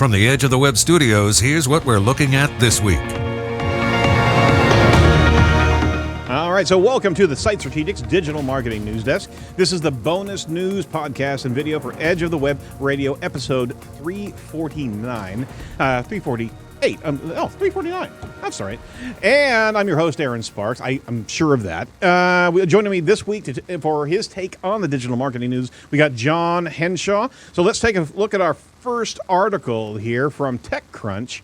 From the Edge of the Web studios, here's what we're looking at this week. All right, so welcome to the Site Strategics Digital Marketing News Desk. This is the bonus news podcast and video for Edge of the Web Radio episode 349, 348. 349. That's right. And I'm your host, Aaron Sparks. I'm sure of that. Joining me this week for his take on the digital marketing news, we got Jon Henshaw. So let's take a look at our first article here from TechCrunch.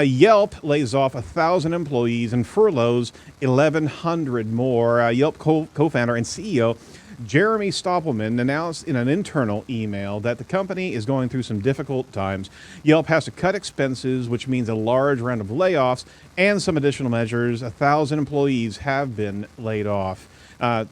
Yelp lays off 1,000 employees and furloughs 1,100 more. Yelp co-founder and CEO Jeremy Stoppelman announced in an internal email that the company is going through some difficult times. Yelp has to cut expenses, which means a large round of layoffs and some additional measures. 1,000 employees have been laid off.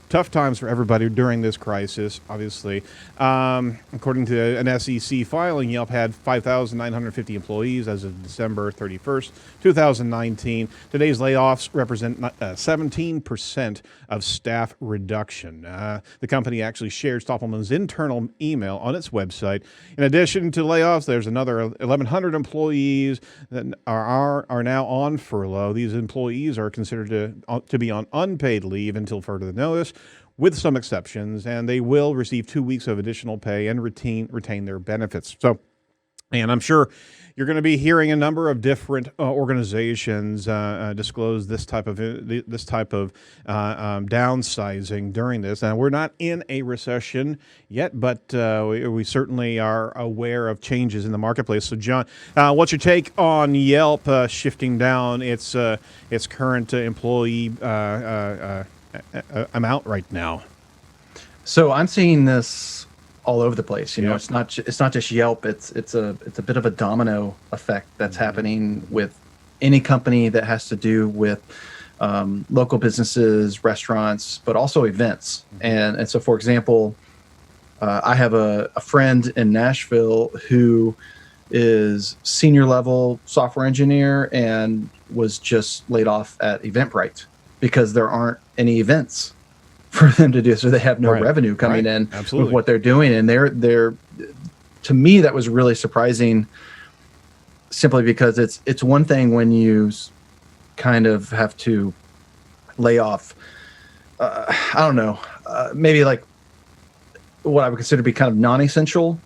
Tough times for everybody during this crisis, obviously. According to an SEC filing, Yelp had 5,950 employees as of December 31st, 2019. Today's layoffs represent 17% of staff reduction. The company actually shared Stoppelman's internal email on its website. In addition to layoffs, there's another 1,100 employees that are now on furlough. These employees are considered to be on unpaid leave until further notice, with some exceptions, and they will receive 2 weeks of additional pay and retain their benefits. And I'm sure you're going to be hearing a number of different organizations disclose this type of downsizing during this. Now, we're not in a recession yet, but we certainly are aware of changes in the marketplace. So, John, what's your take on Yelp shifting down its current employee amount right now? So I'm seeing this all over the place. You know, it's not just Yelp. It's a bit of a domino effect that's happening with any company that has to do with local businesses, restaurants, but also events. And so, for example, I have a friend in Nashville who is senior level software engineer and was just laid off at Eventbrite because there aren't any events for them to do. So they have no revenue coming in with what they're doing. And they're to me, that was really surprising, simply because it's one thing when you kind of have to lay off, I don't know, maybe like what I would consider to be kind of non-essential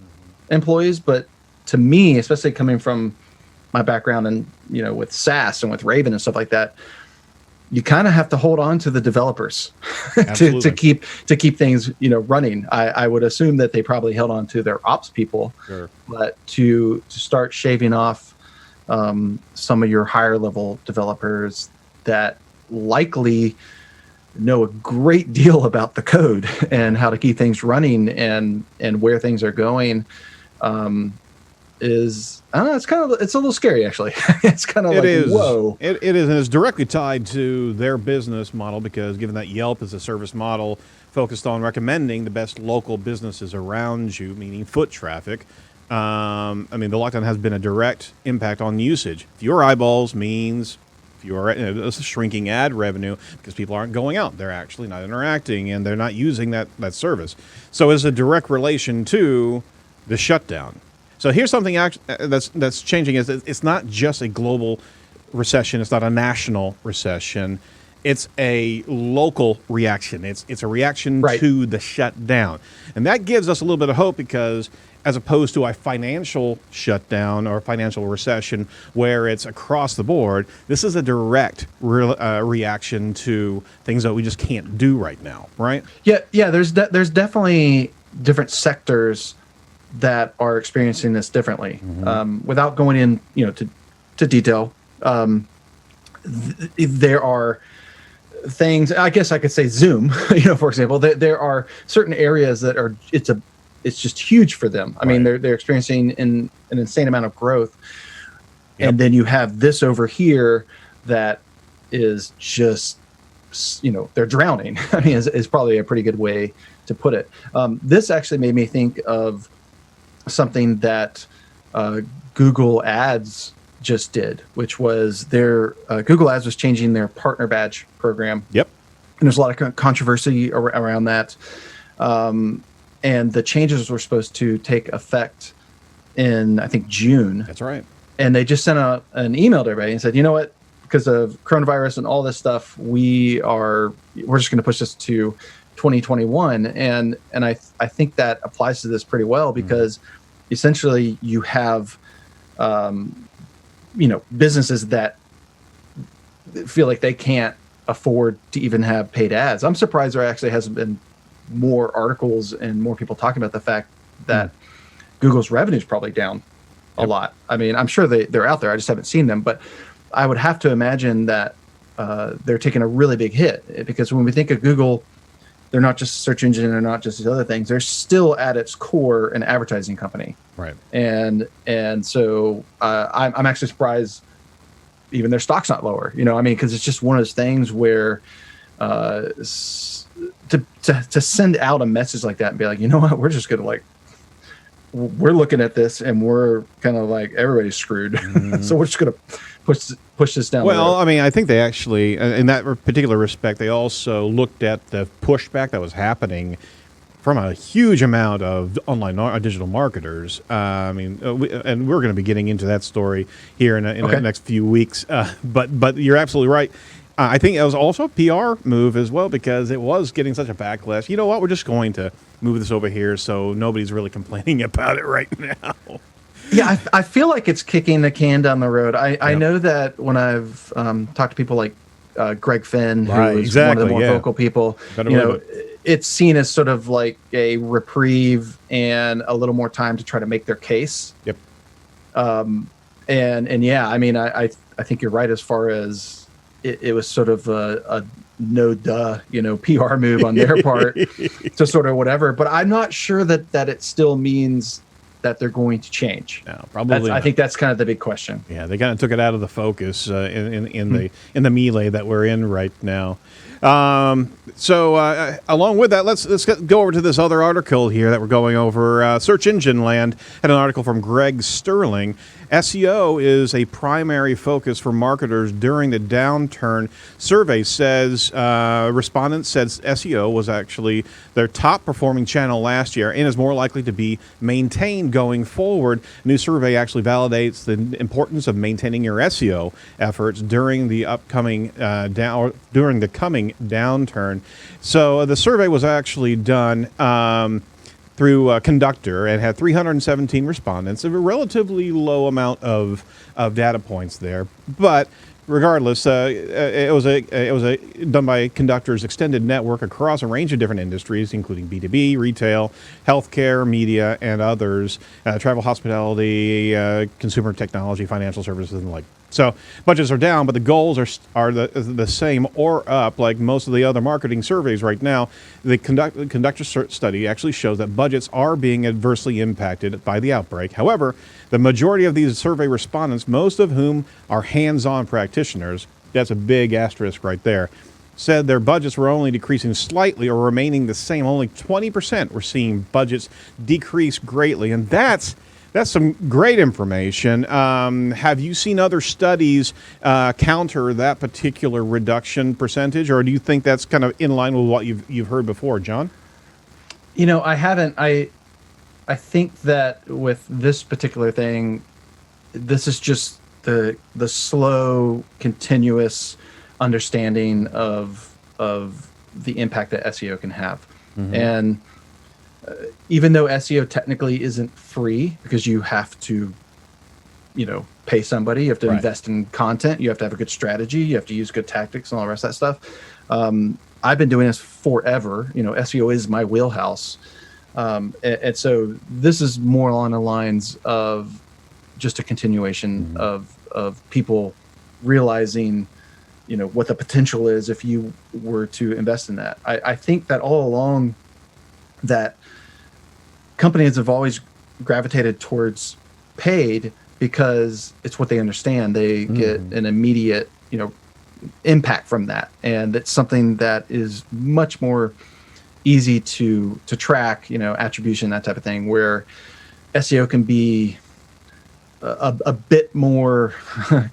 employees. But to me, especially coming from my background and, you know, with SaaS and with Raven and stuff like that, you kind of have to hold on to the developers to keep things, you know, running. I would assume that they probably held on to their ops people, but to start shaving off some of your higher level developers that likely know a great deal about the code and how to keep things running and where things are going, is, I don't know, it's a little scary, actually. It's kind of like, whoa. It is, and it's directly tied to their business model, because given that Yelp is a service model focused on recommending the best local businesses around you, meaning foot traffic, I mean, the lockdown has been a direct impact on usage. Fewer eyeballs means fewer, a shrinking ad revenue, because people aren't going out. They're actually not interacting, and they're not using that service. So it's a direct relation to the shutdown. So here's something that's changing: is it's not just a global recession. It's not a national recession. It's a local reaction. It's a reaction to the shutdown, and that gives us a little bit of hope, because as opposed to a financial shutdown or financial recession where it's across the board, this is a direct reaction to things that we just can't do right now, right? Yeah. There's definitely different sectors that are experiencing this differently. Without going in, you know, to detail, there are things. I guess I could say Zoom. You know, for example, there are certain areas that are it's just huge for them. I mean, they're experiencing an insane amount of growth, and then you have this over here that is just, you know, they're drowning. I mean, is probably a pretty good way to put it. This actually made me think of something that Google Ads just did, which was their Google Ads was changing their partner badge program. And there's a lot of controversy around that. And the changes were supposed to take effect in I think June. That's right. And they just sent out an email to everybody and said, you know what, because of coronavirus and all this stuff, we're just going to push this to 2021. And I think that applies to this pretty well, because essentially you have, businesses that feel like they can't afford to even have paid ads. I'm surprised there actually hasn't been more articles and more people talking about the fact that Google's revenue is probably down a lot. I mean, I'm sure they're out there. I just haven't seen them, but I would have to imagine that they're taking a really big hit, because when we think of Google, they're not just a search engine, they're not just these other things. They're still at its core an advertising company, right? And so I'm actually surprised even their stock's not lower. Because it's just one of those things where to send out a message like that and be like, you know what, we're just gonna we're looking at this and we're kind of like, everybody's screwed. So we're just going to push this down. Well, I mean, I think they actually, in that particular respect, they also looked at the pushback that was happening from a huge amount of online digital marketers. And we're going to be getting into that story here in the next few weeks. But you're absolutely right. I think it was also a PR move as well, because it was getting such a backlash. You know what? We're just going to move this over here so nobody's really complaining about it right now. Yeah, I feel like it's kicking the can down the road. I know that when I've talked to people like Greg Finn, who is one of the more vocal people, it's seen as sort of like a reprieve and a little more time to try to make their case. Yep. And yeah, I mean, I think you're right as far as it was sort of a PR move on their part to sort of whatever. But I'm not sure that it still means that they're going to change. No, probably. I think that's kind of the big question. Yeah, they kind of took it out of the focus in the melee that we're in right now. So along with that, let's go over to this other article here that we're going over. Search Engine Land had an article from Greg Sterling. SEO is a primary focus for marketers during the downturn. Survey says respondents said SEO was actually their top performing channel last year and is more likely to be maintained going forward. A new survey actually validates the importance of maintaining your SEO efforts during the upcoming during the coming downturn. So the survey was actually done through Conductor and had 317 respondents, a relatively low amount of data points there. But regardless, it was done by Conductor's extended network across a range of different industries, including B2B, retail, healthcare, media, and others, travel, hospitality, consumer technology, financial services, and the like. So budgets are down, but the goals are the same or up, like most of the other marketing surveys right now. The Conductor study actually shows that budgets are being adversely impacted by the outbreak. However, the majority of these survey respondents, most of whom are hands-on practitioners, that's a big asterisk right there, said their budgets were only decreasing slightly or remaining the same. Only 20% were seeing budgets decrease greatly, and that's some great information. Have you seen other studies counter that particular reduction percentage, or do you think that's kind of in line with what you've heard before, John? I haven't. I think that with this particular thing, this is just the slow, continuous understanding of the impact that SEO can have, and even though SEO technically isn't free, because you have to, pay somebody, you have to invest in content, you have to have a good strategy, you have to use good tactics and all the rest of that stuff. I've been doing this forever. SEO is my wheelhouse. And so this is more along the lines of just a continuation of people realizing, what the potential is if you were to invest in that. I think that all along that companies have always gravitated towards paid because it's what they understand. They get an immediate, impact from that. And it's something that is much more easy to track, attribution, that type of thing, where SEO can be a bit more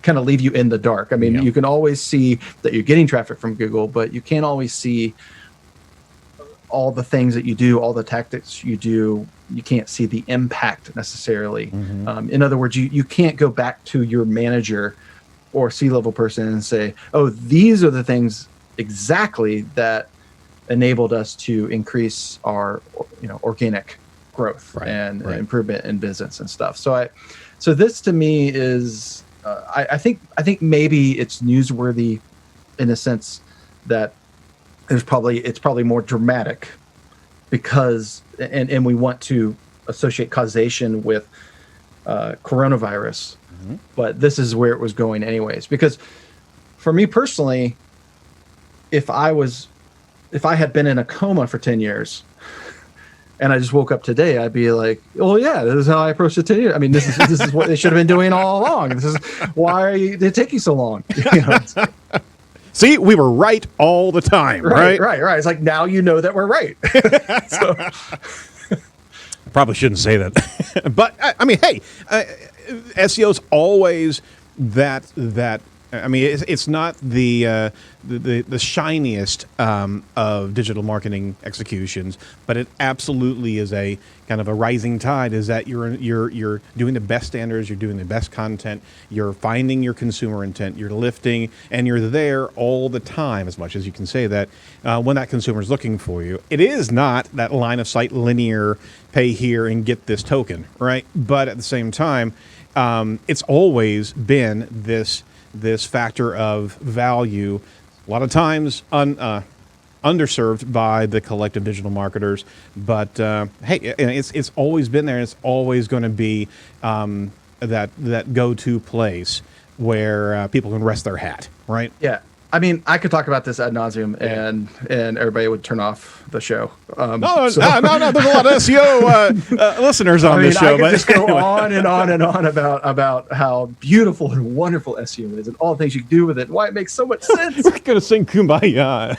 kind of leave you in the dark. I mean, you can always see that you're getting traffic from Google, but you can't always see all the things that you do, all the tactics you do, you can't see the impact necessarily. In other words, you can't go back to your manager or C-level person and say, oh, these are the things exactly that enabled us to increase our organic growth and improvement in business and stuff. So this to me is I think maybe it's newsworthy in the sense that it's probably more dramatic because and we want to associate causation with coronavirus, but this is where it was going anyways. Because for me personally, if I had been in a coma for 10 years and I just woke up today, I'd be like, oh yeah, this is how I approached it 10 years. I mean, this is what they should have been doing all along. This is why did it take you so long? See, we were right all the time, right? Right. It's like, now you know that we're right. Probably shouldn't say that. But, I mean, hey, SEO's always that I mean, it's not the shiniest of digital marketing executions, but it absolutely is a kind of a rising tide. Is that you're doing the best standards, you're doing the best content, you're finding your consumer intent, you're lifting, and you're there all the time, as much as you can say that when that consumer is looking for you. It is not that line of sight linear pay here and get this token, right? But at the same time, it's always been this factor of value, a lot of times underserved by the collective digital marketers. But hey, it's always been there, and it's always going to be that go-to place where people can rest their hat, right? Yeah. I mean, I could talk about this ad nauseum, and everybody would turn off the show. No. There's a lot of SEO listeners on this show. I could just go on and on and on about how beautiful and wonderful SEO is, and all the things you can do with it, and why it makes so much sense. We're gonna sing Kumbaya.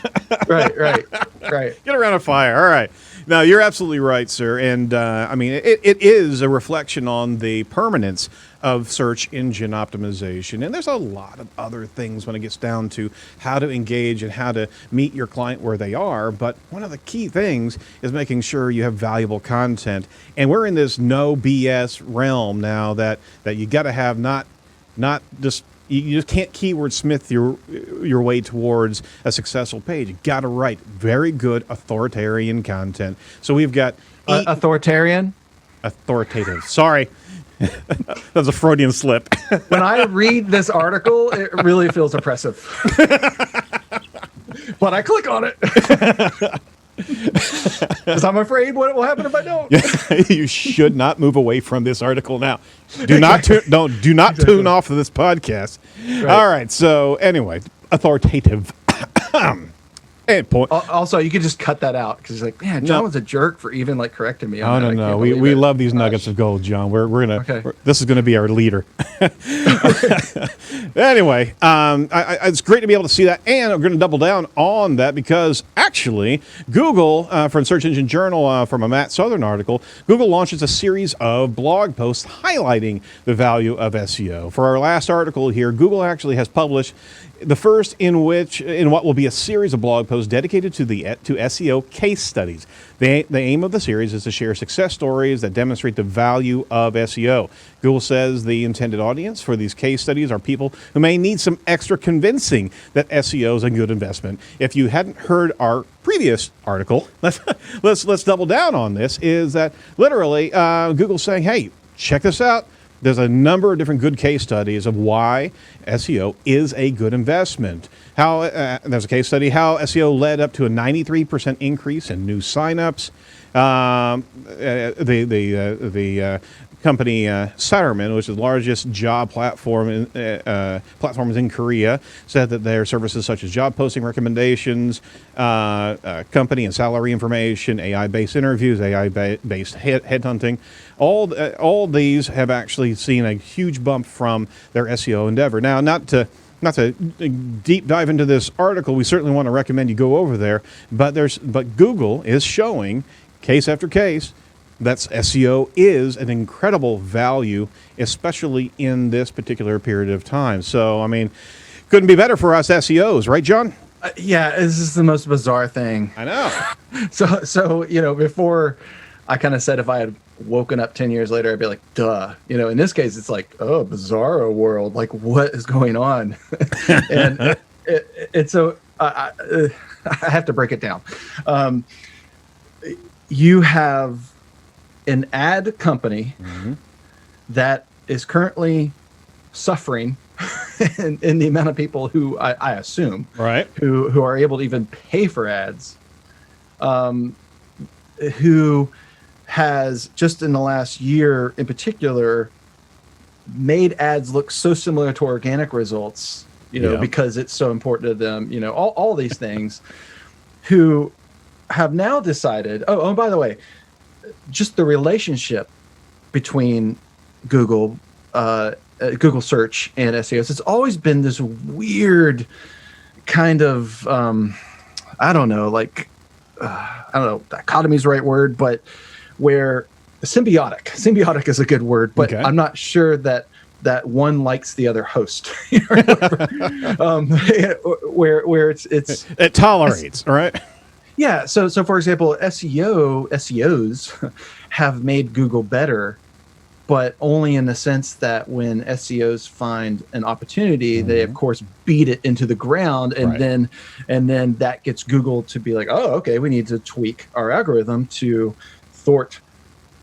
Right. Get around a fire. All right. No, you're absolutely right, sir. And I mean, it is a reflection on the permanence of search engine optimization. And there's a lot of other things when it gets down to how to engage and how to meet your client where they are. But one of the key things is making sure you have valuable content. And we're in this no BS realm now that you got to have not just, you just can't keyword smith your way towards a successful page. You got to write very good authoritarian content. So we've got authoritative. Sorry. That was a Freudian slip. When I read this article, it really feels oppressive. But I click on it. Because I'm afraid what will happen if I don't. You should not move away from this article now. Do not tune off of this podcast. Right. All right. So anyway, authoritative. And point. Also, you could just cut that out because he's like, man, John was a jerk for even like correcting me. No. We love these nuggets of gold, John. We're gonna. This is gonna be our leader. Anyway, it's great to be able to see that, and I'm going to double down on that because actually, Google, from Search Engine Journal, from a Matt Southern article, Google launches a series of blog posts highlighting the value of SEO. For our last article here, Google actually has published the first in what will be a series of blog posts dedicated to SEO case studies. The aim of the series is to share success stories that demonstrate the value of SEO. Google says the intended audience for these case studies are people who may need some extra convincing that SEO is a good investment. If you hadn't heard our previous article, let's double down on this. Is that literally Google's saying, hey, check this out. There's a number of different good case studies of why SEO is a good investment. How there's a case study how SEO led up to a 93% increase in new signups. The company Satterman, which is the largest job platform platforms in Korea, said that their services such as job posting recommendations, company and salary information, AI-based interviews, AI-based headhunting, all these have actually seen a huge bump from their SEO endeavor. Now, not to deep dive into this article, we certainly want to recommend you go over there. But Google is showing case after case that SEO is an incredible value, especially in this particular period of time. So, I mean, couldn't be better for us SEOs, right, John? Yeah, this is the most bizarre thing. I know. So before I kind of said if I had woken up 10 years later, I'd be like, duh. In this case, it's like, oh, bizarro world. Like, what is going on? And so I have to break it down. You have an ad company that is currently suffering in the amount of people who I assume who are able to even pay for ads, who has just in the last year in particular made ads look so similar to organic results, because it's so important to them, all these things, who have now decided, oh, by the way, just the relationship between Google search and SEOs, it's always been this weird kind of, I don't know, dichotomy is the right word, but where symbiotic is a good word, but I'm not sure that one likes the other host, where it tolerates, right? Yeah. So for example, SEOs have made Google better, but only in the sense that when SEOs find an opportunity, they of course beat it into the ground, and then that gets Google to be like, oh, okay, we need to tweak our algorithm to thwart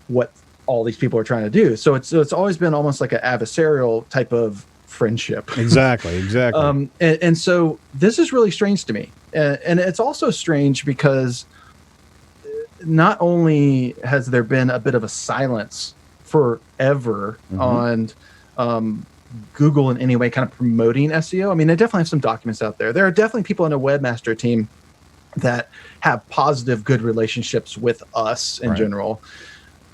what all these people are trying to do. So it's always been almost like an adversarial type of friendship. Exactly. And so this is really strange to me. And it's also strange because not only has there been a bit of a silence forever on Google in any way kind of promoting SEO. I mean, they definitely have some documents out there. There are definitely people in a webmaster team that have positive, good relationships with us in general,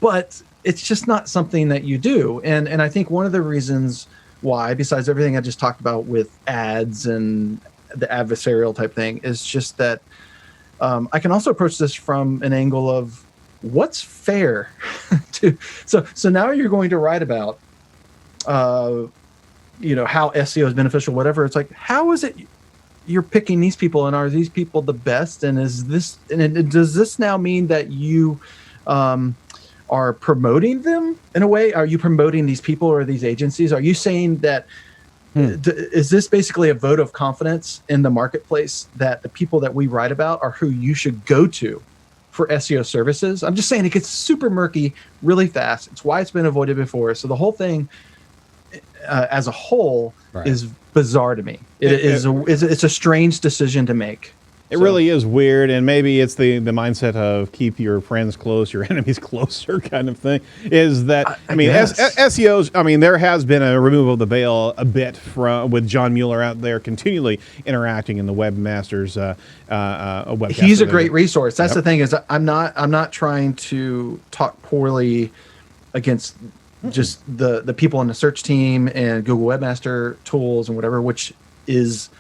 but it's just not something that you do. And I think one of the reasons why, besides everything I just talked about with ads and the adversarial type thing, is just that I can also approach this from an angle of what's fair to. So now you're going to write about, how SEO is beneficial, whatever. It's like, how is it you're picking these people, and are these people the best? And does this now mean that you are promoting them in a way? Are you promoting these people or these agencies? Are you saying that is this basically a vote of confidence in the marketplace that the people that we write about are who you should go to for SEO services? I'm just saying it gets super murky really fast. It's why it's been avoided before. So the whole thing as a whole is bizarre to me. It's a strange decision to make. It really is weird, and maybe it's the mindset of keep your friends close, your enemies closer kind of thing. Is that, SEOs, there has been a removal of the veil a bit with John Mueller out there continually interacting in the webmasters webcast. He's a great resource. That's the thing, is I'm not trying to talk poorly against just the people on the search team and Google Webmaster tools and whatever, which is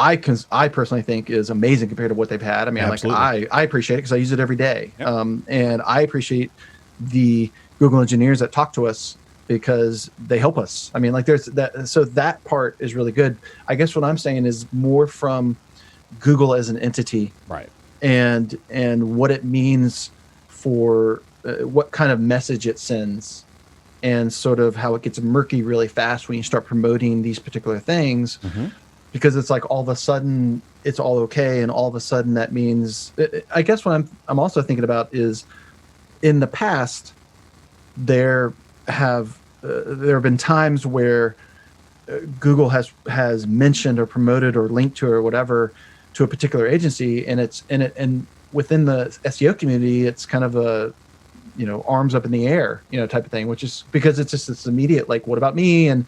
I personally think is amazing compared to what they've had. I mean, I appreciate it because I use it every day. Yep. And I appreciate the Google engineers that talk to us because they help us. I mean, there's that. So that part is really good. I guess what I'm saying is more from Google as an entity, right? And what it means for what kind of message it sends, and sort of how it gets murky really fast when you start promoting these particular things. Because it's like all of a sudden it's all okay, and all of a sudden that means, I guess what I'm also thinking about is, in the past there have been times where Google has mentioned or promoted or linked to or whatever to a particular agency, and within the SEO community it's kind of a arms up in the air type of thing, which is because it's just this immediate, like, what about me, and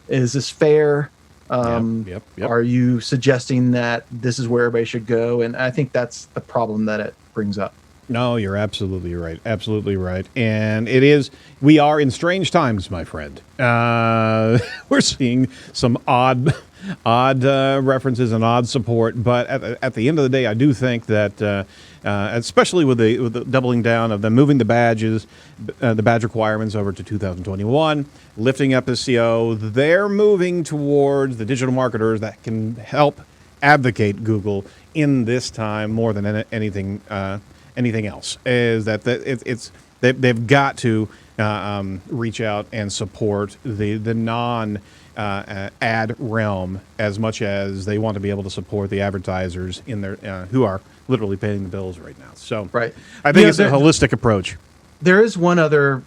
is this fair? Yep. Are you suggesting that this is where everybody should go? And I think that's the problem that it brings up. No, you're absolutely right. Absolutely right. And we are in strange times, my friend. We're seeing some odd references and odd support. But at the end of the day, I do think that, especially with the doubling down of them moving the badge requirements over to 2021, lifting up SEO, they're moving towards the digital marketers that can help advocate Google in this time more than anything anything else. Is that they've got to reach out and support the non ad realm as much as they want to be able to support the advertisers in their who are literally paying the bills right now. So right. I think it's a holistic approach. There is one other.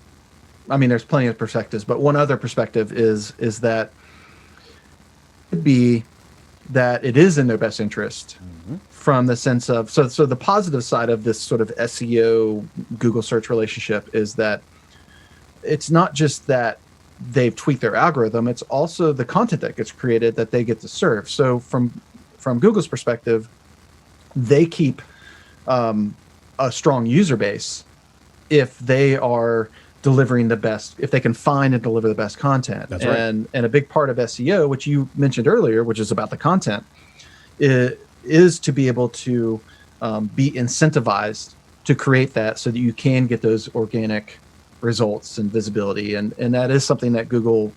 I mean, there's plenty of perspectives, but one other perspective is that it could be that it is in their best interest from the sense of so the positive side of this sort of SEO Google search relationship is that it's not just that they've tweaked their algorithm, it's also the content that gets created that they get to serve. So from Google's perspective, they keep a strong user base if they are delivering the best, if they can find and deliver the best content. That's right. And a big part of SEO, which you mentioned earlier, which is about the content, is to be able to be incentivized to create that so that you can get those organic results and visibility. And that is something that Google,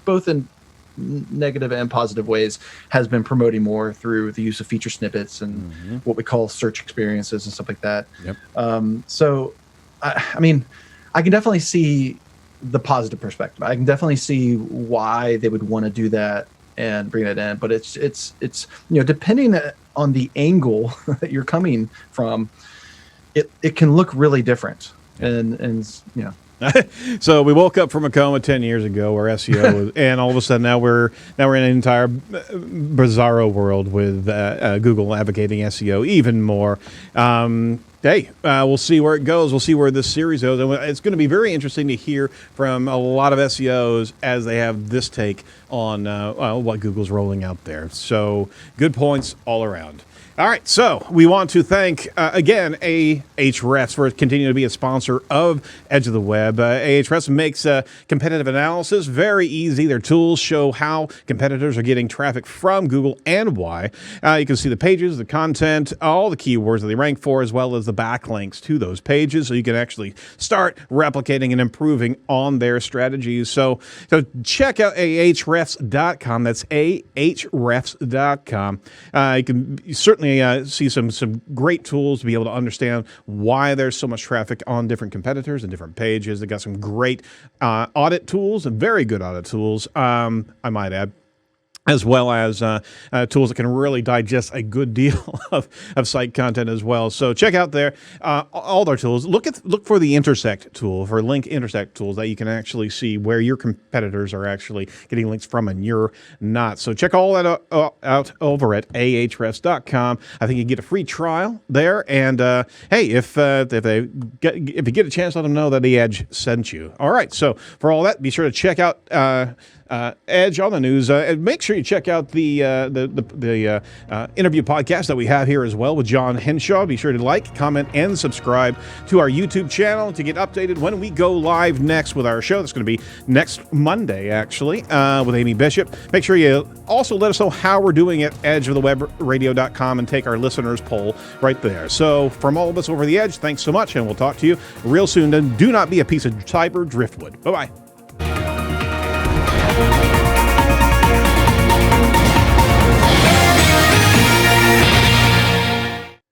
both in negative and positive ways, has been promoting more through the use of feature snippets and what we call search experiences and stuff like that. Yep. So, I mean, I can definitely see the positive perspective. I can definitely see why they would want to do that and bring it in. But it's depending on the angle that you're coming from, it can look really different. And So we woke up from a coma 10 years ago where SEO was, and all of a sudden now we're in an entire bizarro world with Google advocating SEO even more. We'll see where it goes. We'll see where this series goes. And it's going to be very interesting to hear from a lot of SEOs as they have this take on what Google's rolling out there. So good points all around. All right, so we want to thank, again, Ahrefs for continuing to be a sponsor of Edge of the Web. Ahrefs makes competitive analysis very easy. Their tools show how competitors are getting traffic from Google and why. You can see the pages, the content, all the keywords that they rank for, as well as the backlinks to those pages, so you can actually start replicating and improving on their strategies. So check out ahrefs.com. That's ahrefs.com. You can certainly see some great tools to be able to understand why there's so much traffic on different competitors and different pages. They got some great audit tools, and very good audit tools, I might add, as well as tools that can really digest a good deal of site content as well. So check out all their tools. Look for the intersect tool, for link intersect tools, that you can actually see where your competitors are actually getting links from and you're not. So check all that out over at ahrefs.com. I think you get a free trial there. And hey, if you get a chance, let them know that The Edge sent you. All right. So for all that, be sure to check out Edge on the News. And make sure you check out the interview podcast that we have here as well with Jon Henshaw. Be sure to like, comment, and subscribe to our YouTube channel to get updated when we go live next with our show. That's going to be next Monday, actually, with Amy Bishop. Make sure you also let us know how we're doing at edgeofthewebradio.com and take our listeners poll right there. So from all of us over the Edge, thanks so much, and we'll talk to you real soon. And do not be a piece of cyber driftwood. Bye-bye.